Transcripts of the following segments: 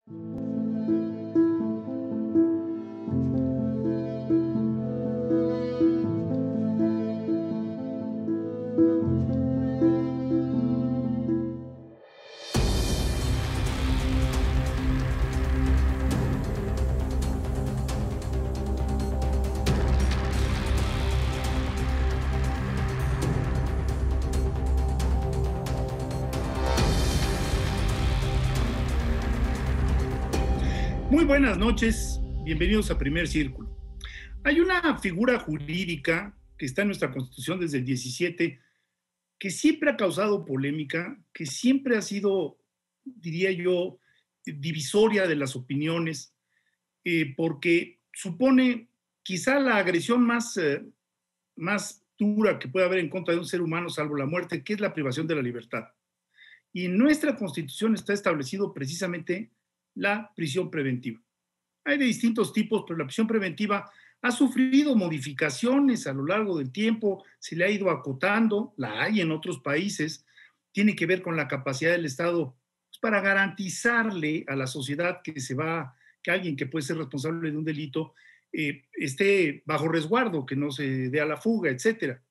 Muy buenas noches, bienvenidos a Primer Círculo. Hay una figura jurídica que está en nuestra Constitución desde el 17 que siempre ha causado polémica, que siempre ha sido, diría yo, divisoria de las opiniones, porque supone quizá la agresión más dura que puede haber en contra de un ser humano, salvo la muerte, que es la privación de la libertad. Y en nuestra Constitución está establecido precisamente la prisión preventiva. Hay de distintos tipos, pero la prisión preventiva ha sufrido modificaciones a lo largo del tiempo, se le ha ido acotando, la hay en otros países, tiene que ver con la capacidad del Estado pues, para garantizarle a la sociedad que alguien que puede ser responsable de un delito esté bajo resguardo, que no se dé a la fuga, etcétera.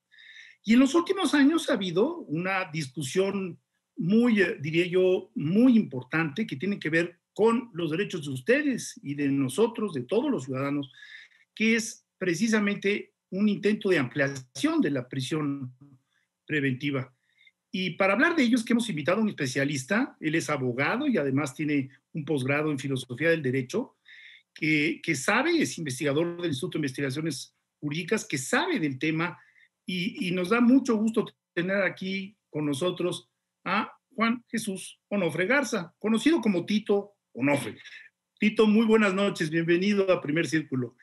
Y en los últimos años ha habido una discusión muy, diría yo, muy importante que tiene que ver con los derechos de ustedes y de nosotros, de todos los ciudadanos, que es precisamente un intento de ampliación de la prisión preventiva. Y para hablar de ello es que hemos invitado a un especialista, él es abogado y además tiene un posgrado en filosofía del derecho, que sabe, es investigador del Instituto de Investigaciones Jurídicas, que sabe del tema y nos da mucho gusto tener aquí con nosotros a Juan Jesús Onofre Garza, conocido como Tito Onofre. Tito, muy buenas noches, bienvenido a Primer Círculo.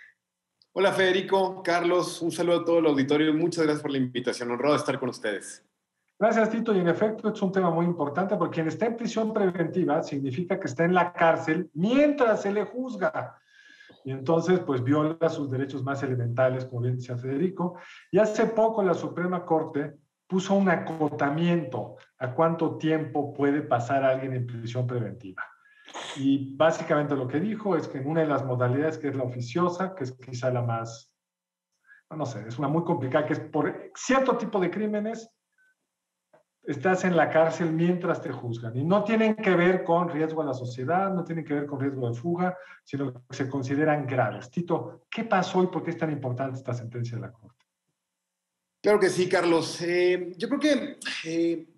Hola Federico, Carlos, un saludo a todo el auditorio y muchas gracias por la invitación, honrado de estar con ustedes. Gracias, Tito, y en efecto es un tema muy importante porque quien está en prisión preventiva significa que está en la cárcel mientras se le juzga. Y entonces, pues viola sus derechos más elementales, como bien decía Federico. Y hace poco la Suprema Corte puso un acotamiento a cuánto tiempo puede pasar alguien en prisión preventiva. Y básicamente lo que dijo es que en una de las modalidades, que es la oficiosa, que es quizá la más, no sé, es una muy complicada, que es por cierto tipo de crímenes, estás en la cárcel mientras te juzgan. Y no tienen que ver con riesgo a la sociedad, no tienen que ver con riesgo de fuga, sino que se consideran graves. Tito, ¿qué pasó y por qué es tan importante esta sentencia de la Corte? Claro que sí, Carlos. Yo creo que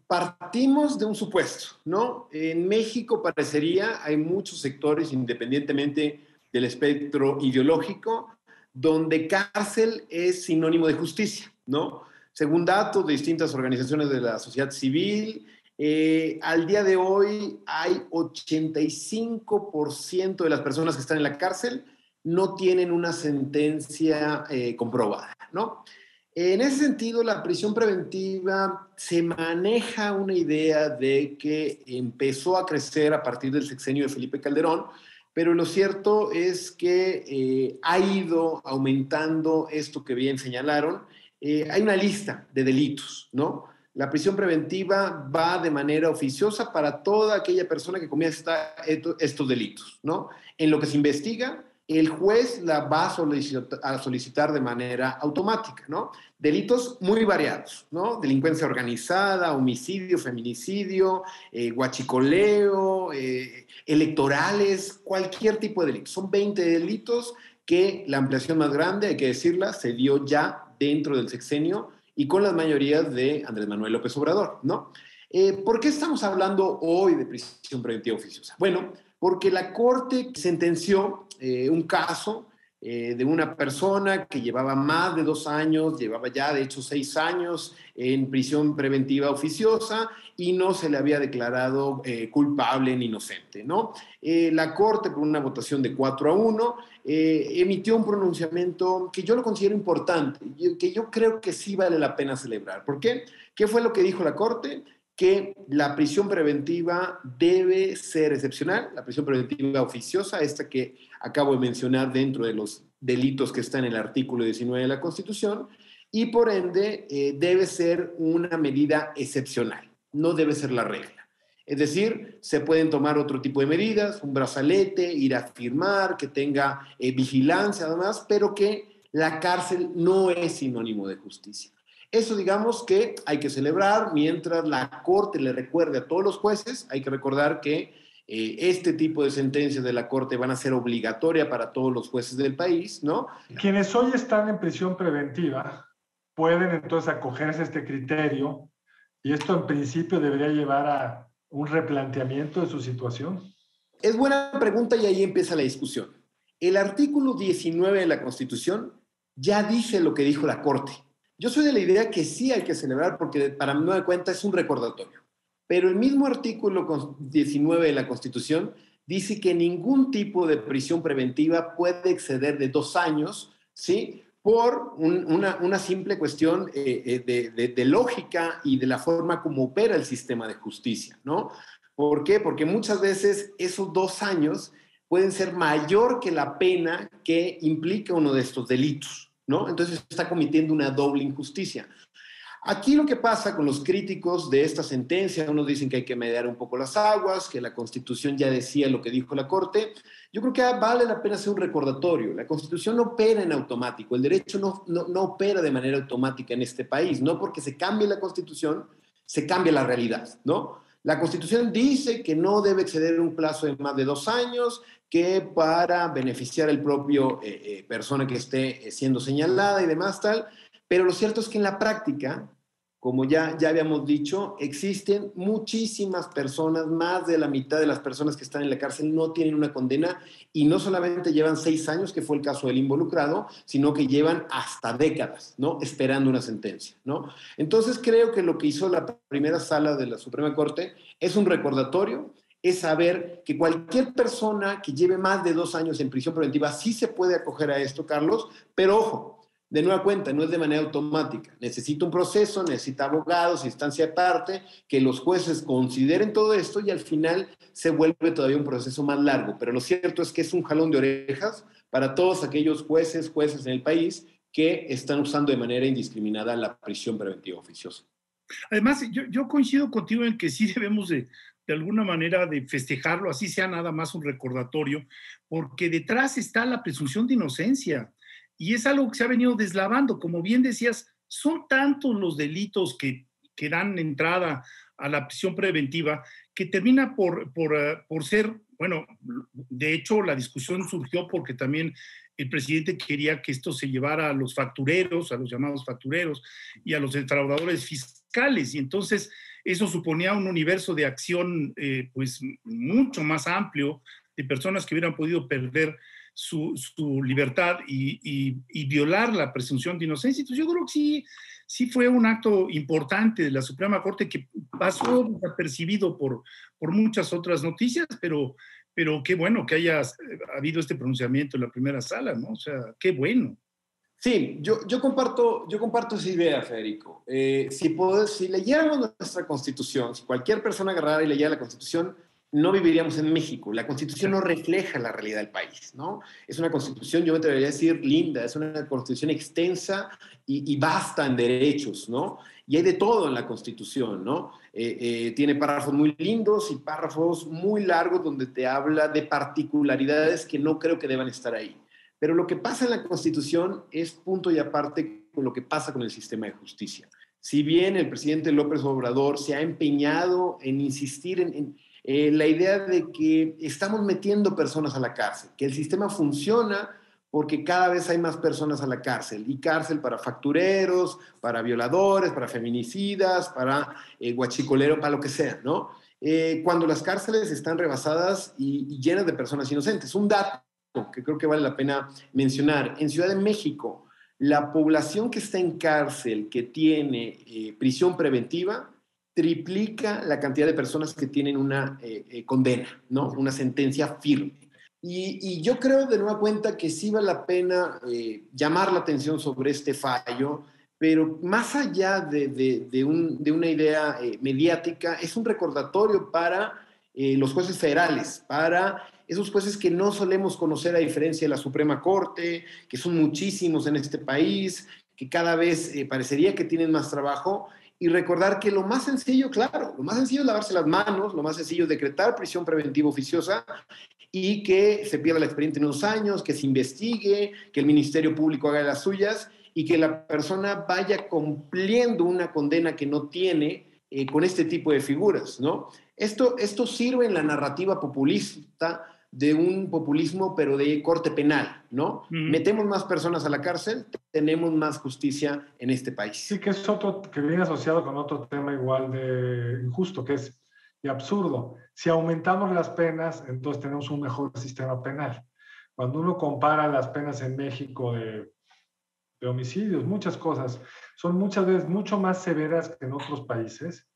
partimos de un supuesto, ¿no? En México parecería, hay muchos sectores, independientemente del espectro ideológico, donde cárcel es sinónimo de justicia, ¿no? Según datos de distintas organizaciones de la sociedad civil, al día de hoy hay 85% de las personas que están en la cárcel no tienen una sentencia comprobada, ¿no? En ese sentido, la prisión preventiva se maneja una idea de que empezó a crecer a partir del sexenio de Felipe Calderón, pero lo cierto es que ha ido aumentando esto que bien señalaron. Hay una lista de delitos, ¿no? La prisión preventiva va de manera oficiosa para toda aquella persona que cometa estos delitos, ¿no? En lo que se investiga, el juez la va a solicitar de manera automática, ¿no? Delitos muy variados, ¿no? Delincuencia organizada, homicidio, feminicidio, huachicoleo, electorales, cualquier tipo de delito. Son 20 delitos que la ampliación más grande, hay que decirla, se dio ya dentro del sexenio y con las mayorías de Andrés Manuel López Obrador, ¿no? ¿Por qué estamos hablando hoy de prisión preventiva oficiosa? Bueno, porque la Corte sentenció un caso de una persona que llevaba más de 2 años, llevaba ya de hecho 6 años en prisión preventiva oficiosa y no se le había declarado culpable ni inocente, ¿no? La Corte, por una votación de 4-1, emitió un pronunciamiento que yo lo considero importante, que yo creo que sí vale la pena celebrar. ¿Por qué? ¿Qué fue lo que dijo la Corte? Que la prisión preventiva debe ser excepcional, la prisión preventiva oficiosa, esta que acabo de mencionar dentro de los delitos que está en el artículo 19 de la Constitución, y por ende debe ser una medida excepcional, no debe ser la regla. Es decir, se pueden tomar otro tipo de medidas, un brazalete, ir a firmar, que tenga vigilancia además, pero que la cárcel no es sinónimo de justicia. Eso digamos que hay que celebrar mientras la Corte le recuerde a todos los jueces. Hay que recordar que este tipo de sentencias de la Corte van a ser obligatorias para todos los jueces del país, ¿no? Quienes hoy están en prisión preventiva pueden entonces acogerse a este criterio y esto en principio debería llevar a un replanteamiento de su situación. Es buena pregunta y ahí empieza la discusión. El artículo 19 de la Constitución ya dice lo que dijo la Corte. Yo soy de la idea que sí hay que celebrar porque para mí, de cuenta, es un recordatorio. Pero el mismo artículo 19 de la Constitución dice que ningún tipo de prisión preventiva puede exceder de 2 años, ¿sí? Por una simple cuestión de lógica y de la forma como opera el sistema de justicia, ¿no? ¿Por qué? Porque muchas veces esos 2 años pueden ser mayor que la pena que implica uno de estos delitos, ¿no? Entonces está cometiendo una doble injusticia. Aquí lo que pasa con los críticos de esta sentencia, unos dicen que hay que mediar un poco las aguas, que la Constitución ya decía lo que dijo la Corte. Yo creo que vale la pena hacer un recordatorio. La Constitución no opera en automático, el derecho no opera de manera automática en este país. No porque se cambie la Constitución, se cambia la realidad, ¿no? La Constitución dice que no debe exceder un plazo de más de 2 años, que para beneficiar al propio persona que esté siendo señalada y demás tal, pero lo cierto es que en la práctica, como ya habíamos dicho, existen muchísimas personas, más de la mitad de las personas que están en la cárcel no tienen una condena y no solamente llevan 6 años, que fue el caso del involucrado, sino que llevan hasta décadas, ¿no? Esperando una sentencia, ¿no? Entonces creo que lo que hizo la primera sala de la Suprema Corte es un recordatorio, es saber que cualquier persona que lleve más de 2 años en prisión preventiva sí se puede acoger a esto, Carlos, pero ojo, de nueva cuenta, no es de manera automática. Necesita un proceso, necesita abogados, instancia aparte, que los jueces consideren todo esto y al final se vuelve todavía un proceso más largo. Pero lo cierto es que es un jalón de orejas para todos aquellos jueces en el país que están usando de manera indiscriminada la prisión preventiva oficiosa. Además, yo coincido contigo en que sí debemos de alguna manera de festejarlo, así sea nada más un recordatorio, porque detrás está la presunción de inocencia. Y es algo que se ha venido deslavando. Como bien decías, son tantos los delitos que dan entrada a la prisión preventiva que termina por ser, bueno, de hecho la discusión surgió porque también el presidente quería que esto se llevara a los factureros, a los llamados factureros y a los defraudadores fiscales. Y entonces eso suponía un universo de acción pues mucho más amplio de personas que hubieran podido perder su libertad y violar la presunción de inocencia. Entonces yo creo que sí fue un acto importante de la Suprema Corte que pasó desapercibido por muchas otras noticias, pero qué bueno que haya habido este pronunciamiento en la primera sala, ¿no? O sea, qué bueno. Sí, yo comparto esa idea, Federico. Si leyéramos nuestra Constitución, si cualquier persona agarrara y leyera la Constitución, no viviríamos en México. La Constitución no refleja la realidad del país, ¿no? Es una Constitución, yo me atrevería a decir, linda, es una Constitución extensa y vasta en derechos, ¿no? Y hay de todo en la Constitución, ¿no? Tiene párrafos muy lindos y párrafos muy largos donde te habla de particularidades que no creo que deban estar ahí. Pero lo que pasa en la Constitución es punto y aparte con lo que pasa con el sistema de justicia. Si bien el presidente López Obrador se ha empeñado en insistir en la idea de que estamos metiendo personas a la cárcel, que el sistema funciona porque cada vez hay más personas a la cárcel, y cárcel para factureros, para violadores, para feminicidas, para guachicoleros, para lo que sea, ¿no? Cuando las cárceles están rebasadas y llenas de personas inocentes. Un dato que creo que vale la pena mencionar: en Ciudad de México, la población que está en cárcel, que tiene prisión preventiva, triplica la cantidad de personas que tienen una condena, ¿no? Una sentencia firme. Y yo creo de nueva cuenta que sí vale la pena llamar la atención sobre este fallo, pero más allá de una idea mediática, es un recordatorio para los jueces federales, para esos jueces que no solemos conocer a diferencia de la Suprema Corte, que son muchísimos en este país, que cada vez parecería que tienen más trabajo, y recordar que lo más sencillo, claro, lo más sencillo es lavarse las manos, lo más sencillo es decretar prisión preventiva oficiosa y que se pierda el expediente en 2 años, que se investigue, que el Ministerio Público haga las suyas y que la persona vaya cumpliendo una condena que no tiene con este tipo de figuras, ¿no? Esto sirve en la narrativa populista de un populismo, pero de corte penal, ¿no? Metemos más personas a la cárcel, tenemos más justicia en este país. Sí, que es otro, que viene asociado con otro tema igual de injusto, que es y absurdo. Si aumentamos las penas, entonces tenemos un mejor sistema penal. Cuando uno compara las penas en México de homicidios, muchas cosas, son muchas veces mucho más severas que en otros países,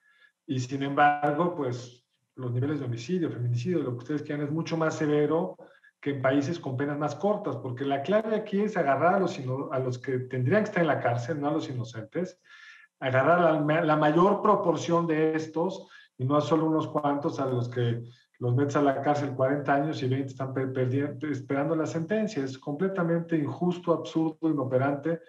y sin embargo, pues los niveles de homicidio, feminicidio, lo que ustedes quieran, es mucho más severo que en países con penas más cortas, porque la clave aquí es agarrar a los que tendrían que estar en la cárcel, no a los inocentes, agarrar la mayor proporción de estos, y no a solo unos cuantos a los que los metes a la cárcel 40 años y 20 están esperando la sentencia. Es completamente injusto, absurdo, inoperante,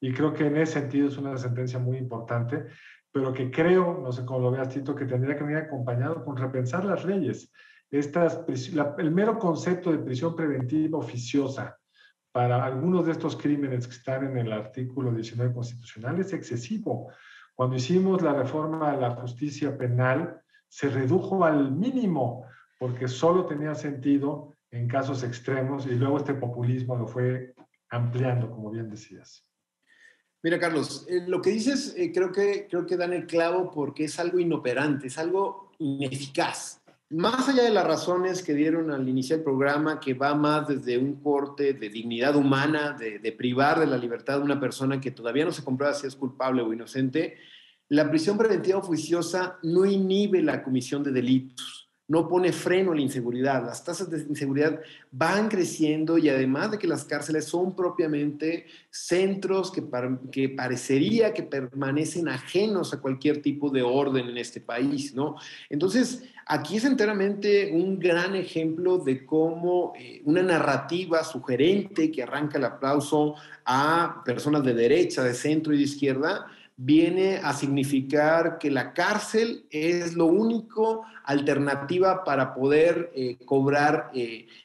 y creo que en ese sentido es una sentencia muy importante, pero que creo, no sé cómo lo veas, Tito, que tendría que venir acompañado con repensar las leyes. El mero concepto de prisión preventiva oficiosa para algunos de estos crímenes que están en el artículo 19 constitucional es excesivo. Cuando hicimos la reforma a la justicia penal, se redujo al mínimo, porque solo tenía sentido en casos extremos, y luego este populismo lo fue ampliando, como bien decías. Mira, Carlos, lo que dices creo que dan el clavo, porque es algo inoperante, es algo ineficaz. Más allá de las razones que dieron al iniciar el programa, que va más desde un corte de dignidad humana, de privar de la libertad de una persona que todavía no se comprueba si es culpable o inocente, la prisión preventiva oficiosa no inhibe la comisión de delitos, no pone freno a la inseguridad. Las tasas de inseguridad van creciendo, y además de que las cárceles son propiamente centros que parecería que permanecen ajenos a cualquier tipo de orden en este país, ¿no? Entonces, aquí es enteramente un gran ejemplo de cómo una narrativa sugerente que arranca el aplauso a personas de derecha, de centro y de izquierda, viene a significar que la cárcel es lo único alternativa para poder cobrar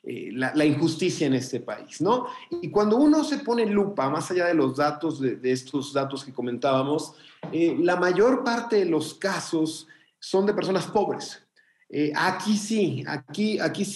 la injusticia en este país, ¿no? Y cuando uno se pone lupa, más allá de los datos, de estos datos que comentábamos, la mayor parte de los casos son de personas pobres. Aquí sí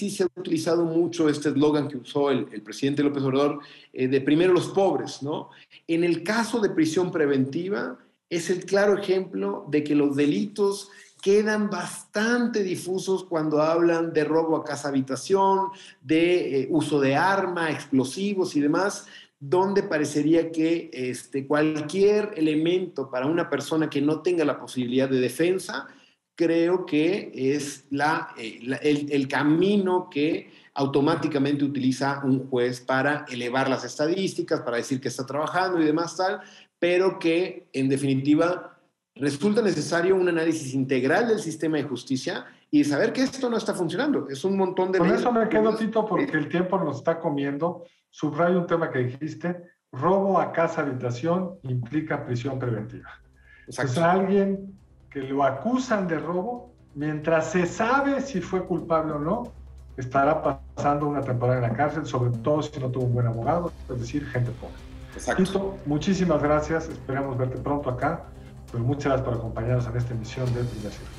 se ha utilizado mucho este eslogan que usó el presidente López Obrador, de primero los pobres, ¿no? En el caso de prisión preventiva, es el claro ejemplo de que los delitos quedan bastante difusos cuando hablan de robo a casa-habitación, de uso de arma, explosivos y demás, donde parecería que cualquier elemento para una persona que no tenga la posibilidad de defensa, creo que es el camino que automáticamente utiliza un juez para elevar las estadísticas, para decir que está trabajando y demás tal, pero que en definitiva resulta necesario un análisis integral del sistema de justicia y saber que esto no está funcionando. Es un montón de... Con eso me quedo, Tito, porque el tiempo nos está comiendo. Subrayo un tema que dijiste: robo a casa habitación implica prisión preventiva. Exacto. Pues a alguien que lo acusan de robo, mientras se sabe si fue culpable o no, estará pasando una temporada en la cárcel, sobre todo si no tuvo un buen abogado, es decir, gente pobre. Exacto. Tito, muchísimas gracias, esperamos verte pronto acá, pero muchas gracias por acompañarnos en esta emisión del Primer Círculo.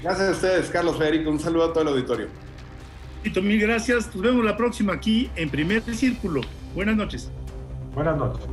Gracias a ustedes, Carlos, Federico, un saludo a todo el auditorio. Tito, mil gracias, nos vemos la próxima aquí en Primer Círculo. Buenas noches. Buenas noches.